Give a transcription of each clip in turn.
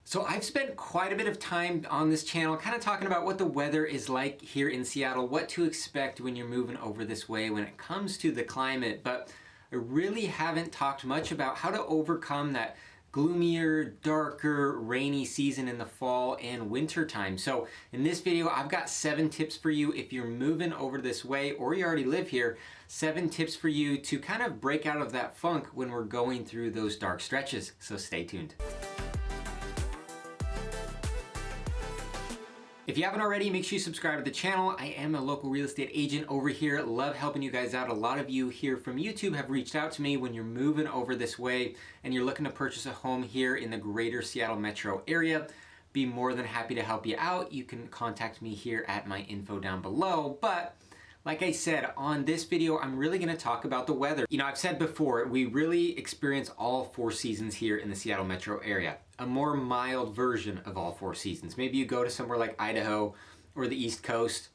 So I've spent quite a bit of time on this channel kind of talking about what the weather is like here in Seattle, what to expect when you're moving over this way when it comes to the climate, but I really haven't talked much about how to overcome that gloomier, darker, rainy season in the fall and winter time. So in this video, I've got 7 tips for you if you're moving over this way or you already live here, 7 tips for you to kind of break out of that funk when we're going through those dark stretches. So stay tuned. If you haven't already, make sure you subscribe to the channel. I am a local real estate agent over here. Love helping you guys out. A lot of you here from YouTube have reached out to me when you're moving over this way and you're looking to purchase a home here in the greater Seattle metro area. Be more than happy to help you out. You can contact me here at my info down below. But like I said, on this video, I'm really gonna talk about the weather. You know, I've said before, we really experience all 4 seasons here in the Seattle metro area. A more mild version of all 4 seasons. Maybe you go to somewhere like Idaho or the East Coast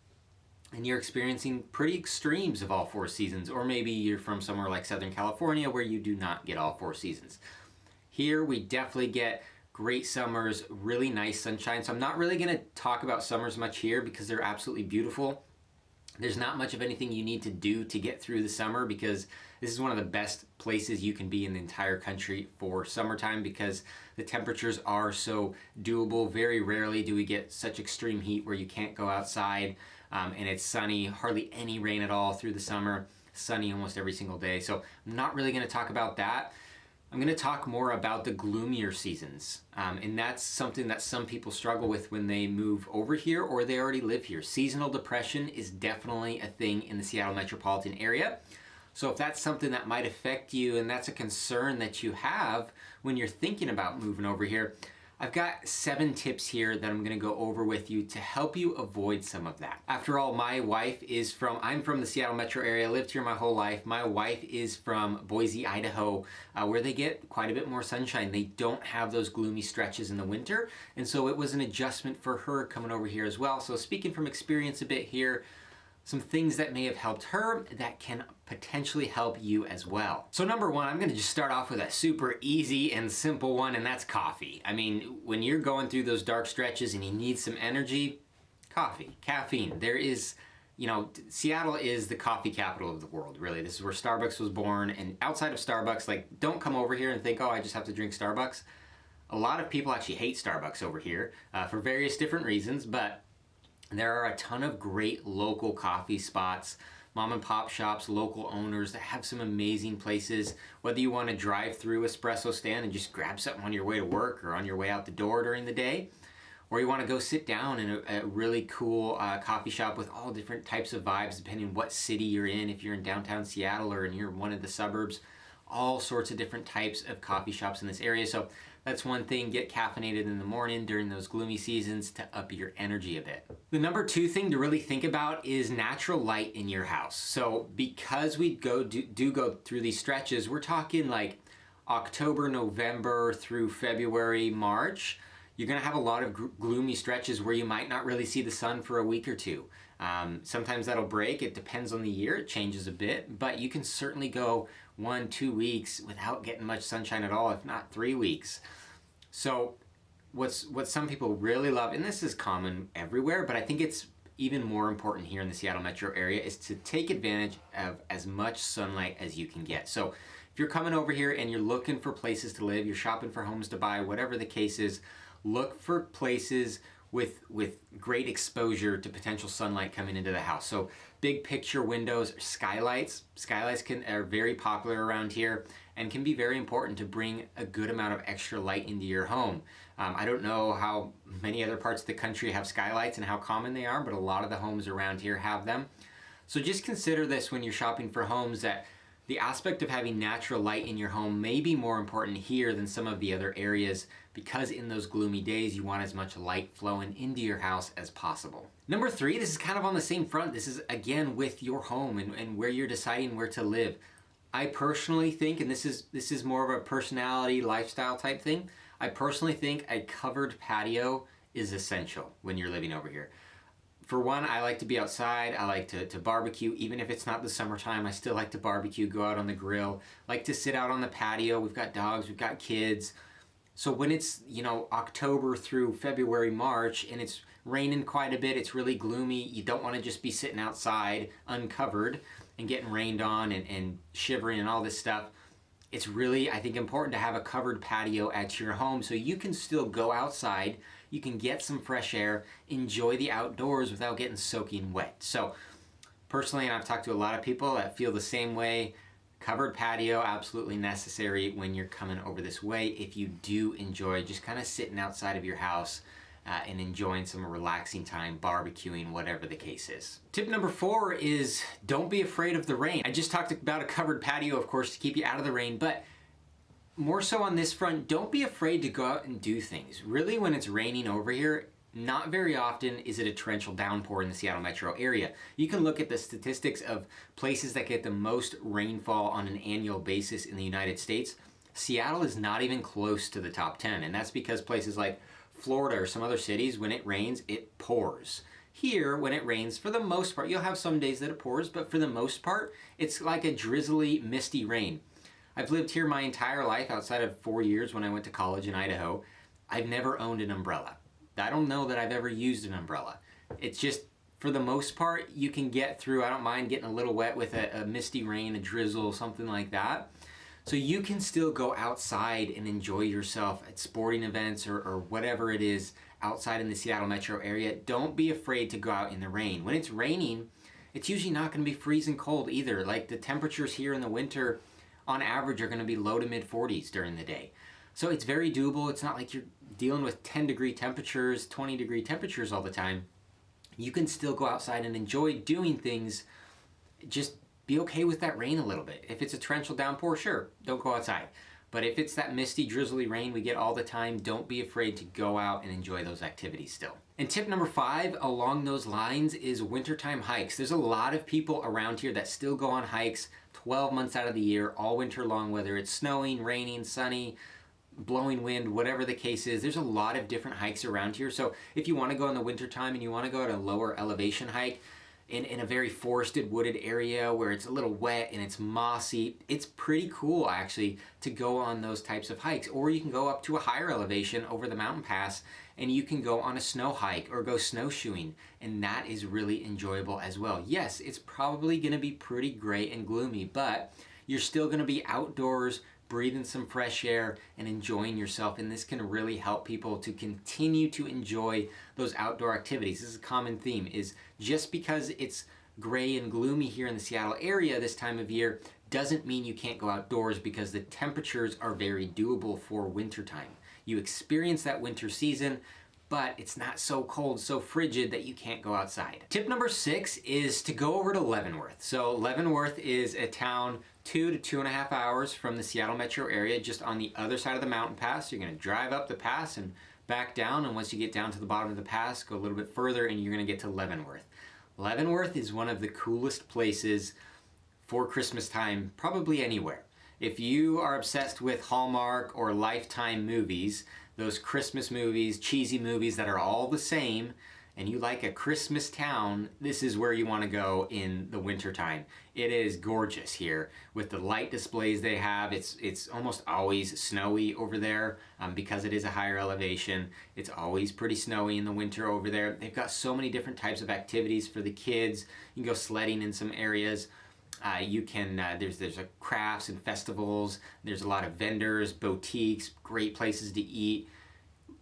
and you're experiencing pretty extremes of all 4 seasons. Or maybe you're from somewhere like Southern California where you do not get all 4 seasons. Here we definitely get great summers, really nice sunshine. So I'm not really gonna talk about summers much here because they're absolutely beautiful. There's not much of anything you need to do to get through the summer because this is one of the best places you can be in the entire country for summertime because the temperatures are so doable. Very rarely do we get such extreme heat where you can't go outside and it's sunny, hardly any rain at all through the summer, sunny almost every single day. So I'm not really gonna talk about that. I'm going to talk more about the gloomier seasons, and that's something that some people struggle with when they move over here or they already live here. Seasonal depression is definitely a thing in the Seattle metropolitan area. So if that's something that might affect you and that's a concern that you have when you're thinking about moving over here, I've got 7 tips here that I'm gonna go over with you to help you avoid some of that. After all, I'm from the Seattle metro area, lived here my whole life. My wife is from Boise, Idaho, where they get quite a bit more sunshine. They don't have those gloomy stretches in the winter. And so it was an adjustment for her coming over here as well. So speaking from experience a bit here, some things that may have helped her that can potentially help you as well. So number 1, I'm gonna just start off with a super easy and simple one, and that's coffee. I mean, when you're going through those dark stretches and you need some energy, coffee, caffeine. There is, you know, Seattle is the coffee capital of the world, really. This is where Starbucks was born, and outside of Starbucks, like, don't come over here and think, oh, I just have to drink Starbucks. A lot of people actually hate Starbucks over here for various different reasons, but there are a ton of great local coffee spots, mom and pop shops, local owners that have some amazing places. Whether you want to drive through espresso stand and just grab something on your way to work or on your way out the door during the day, or you want to go sit down in a really cool coffee shop with all different types of vibes depending on what city you're in, if you're in downtown Seattle or you're in one of the suburbs, all sorts of different types of coffee shops in this area. So that's one thing, get caffeinated in the morning during those gloomy seasons to up your energy a bit. The number 2 thing to really think about is natural light in your house. So because we do go through these stretches, we're talking like October, November through February, March, you're gonna have a lot of gloomy stretches where you might not really see the sun for a week or 2. Sometimes that'll break, it depends on the year, it changes a bit, but you can certainly go 1-2 weeks without getting much sunshine at all, if not 3 weeks. So what some people really love, and this is common everywhere, but I think it's even more important here in the Seattle metro area, is to take advantage of as much sunlight as you can get. So if you're coming over here and you're looking for places to live, you're shopping for homes to buy, whatever the case is, look for places with great exposure to potential sunlight coming into the house. So big picture windows, skylights. Skylights are very popular around here and can be very important to bring a good amount of extra light into your home. I don't know how many other parts of the country have skylights and how common they are, but a lot of the homes around here have them. So just consider this when you're shopping for homes, that the aspect of having natural light in your home may be more important here than some of the other areas because in those gloomy days you want as much light flowing into your house as possible. Number 3, this is kind of on the same front. This is again with your home and where you're deciding where to live. I personally think, and this is more of a personality, lifestyle type thing, I personally think a covered patio is essential when you're living over here. For one, I like to be outside. I like to barbecue. Even if it's not the summertime, I still like to barbecue, go out on the grill, like to sit out on the patio. We've got dogs, we've got kids. So when it's, October through February, March, and it's raining quite a bit, it's really gloomy, you don't want to just be sitting outside uncovered and getting rained on and shivering and all this stuff. It's really, I think, important to have a covered patio at your home so you can still go outside, you can get some fresh air, enjoy the outdoors without getting soaking wet. So personally, and I've talked to a lot of people that feel the same way, covered patio, absolutely necessary when you're coming over this way if you do enjoy just kind of sitting outside of your house and enjoying some relaxing time, barbecuing, whatever the case is. Tip number 4 is don't be afraid of the rain. I just talked about a covered patio, of course, to keep you out of the rain, but more so on this front, don't be afraid to go out and do things. Really, when it's raining over here, not very often is it a torrential downpour in the Seattle metro area. You can look at the statistics of places that get the most rainfall on an annual basis in the United States. Seattle is not even close to the top 10, and that's because places like Florida or some other cities, when it rains, it pours. Here, when it rains, for the most part, you'll have some days that it pours, but for the most part, it's like a drizzly, misty rain. I've lived here my entire life, outside of 4 years when I went to college in Idaho. I've never owned an umbrella. I don't know that I've ever used an umbrella. It's just, for the most part, you can get through. I don't mind getting a little wet with a misty rain, a drizzle, something like that. So you can still go outside and enjoy yourself at sporting events or whatever it is outside in the Seattle metro area. Don't be afraid to go out in the rain. When it's raining, it's usually not going to be freezing cold either. Like the temperatures here in the winter, on average, are going to be low to mid 40s during the day. So it's very doable. It's not like you're dealing with 10-degree temperatures, 20-degree temperatures all the time. You can still go outside and enjoy doing things. Just be okay with that rain a little bit. If it's a torrential downpour, sure, don't go outside. But if it's that misty, drizzly rain we get all the time, don't be afraid to go out and enjoy those activities still. And tip number 5 along those lines is wintertime hikes. There's a lot of people around here that still go on hikes 12 months out of the year, all winter long, whether it's snowing, raining, sunny, blowing wind, whatever the case is. There's a lot of different hikes around here. So if you want to go in the wintertime and you want to go at a lower elevation hike in a very forested, wooded area where it's a little wet and it's mossy, it's pretty cool actually to go on those types of hikes. Or you can go up to a higher elevation over the mountain pass and you can go on a snow hike or go snowshoeing, and that is really enjoyable as well. Yes, it's probably going to be pretty gray and gloomy, but you're still going to be outdoors, breathing some fresh air and enjoying yourself, and this can really help people to continue to enjoy those outdoor activities. This is a common theme, is just because it's gray and gloomy here in the Seattle area this time of year doesn't mean you can't go outdoors, because the temperatures are very doable for wintertime. You experience that winter season, but it's not so cold, so frigid that you can't go outside. Tip number 6 is to go over to Leavenworth. So Leavenworth is a town 2 to 2.5 hours from the Seattle metro area, just on the other side of the mountain pass. You're going to drive up the pass and back down, and once you get down to the bottom of the pass, go a little bit further and you're going to get to Leavenworth. Leavenworth is one of the coolest places for Christmas time, probably anywhere. If you are obsessed with Hallmark or Lifetime movies, those Christmas movies, cheesy movies that are all the same, and you like a Christmas town, this is where you want to go in the wintertime. It is gorgeous here with the light displays they have. It's almost always snowy over there because it is a higher elevation. It's always pretty snowy in the winter over there. They've got so many different types of activities for the kids. You can go sledding in some areas. There's crafts and festivals. There's a lot of vendors, boutiques, great places to eat.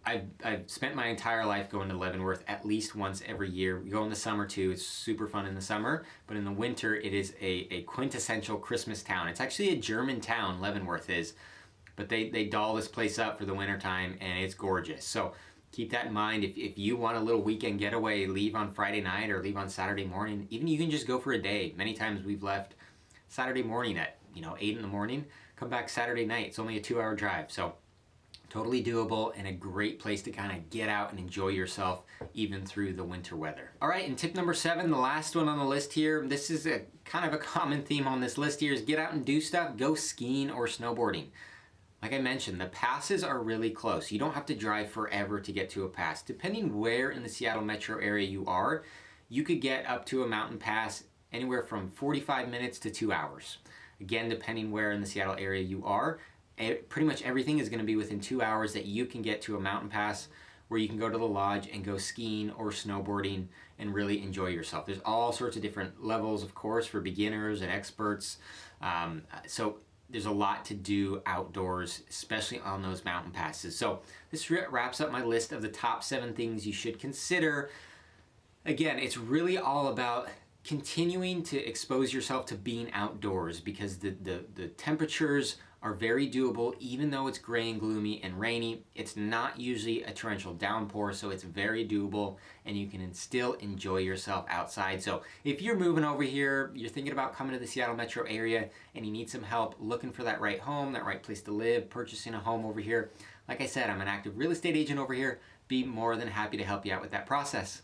I've spent my entire life going to Leavenworth at least once every year. We go in the summer too. It's super fun in the summer, but in the winter it is a quintessential Christmas town. It's actually a German town, Leavenworth is, but they doll this place up for the wintertime and it's gorgeous. So keep that in mind. If you want a little weekend getaway, leave on Friday night or leave on Saturday morning. Even you can just go for a day. Many times we've left Saturday morning at 8 in the morning, come back Saturday night. It's only a 2-hour drive. So totally doable and a great place to kind of get out and enjoy yourself even through the winter weather. All right, and tip number 7, the last one on the list here, this is a kind of a common theme on this list here, is get out and do stuff. Go skiing or snowboarding. Like I mentioned, the passes are really close. You don't have to drive forever to get to a pass. Depending where in the Seattle metro area you are, you could get up to a mountain pass anywhere from 45 minutes to 2 hours. Again, depending where in the Seattle area you are. pretty much everything is going to be within 2 hours that you can get to a mountain pass where you can go to the lodge and go skiing or snowboarding and really enjoy yourself. There's all sorts of different levels, of course, for beginners and experts. So there's a lot to do outdoors, especially on those mountain passes. So this wraps up my list of the top 7 things you should consider. Again, it's really all about continuing to expose yourself to being outdoors, because the temperatures are very doable. Even though it's gray and gloomy and rainy, it's not usually a torrential downpour, so it's very doable and you can still enjoy yourself outside. So if you're moving over here, you're thinking about coming to the Seattle metro area and you need some help looking for that right home, that right place to live, purchasing a home over here, like I said, I'm an active real estate agent over here. Be more than happy to help you out with that process.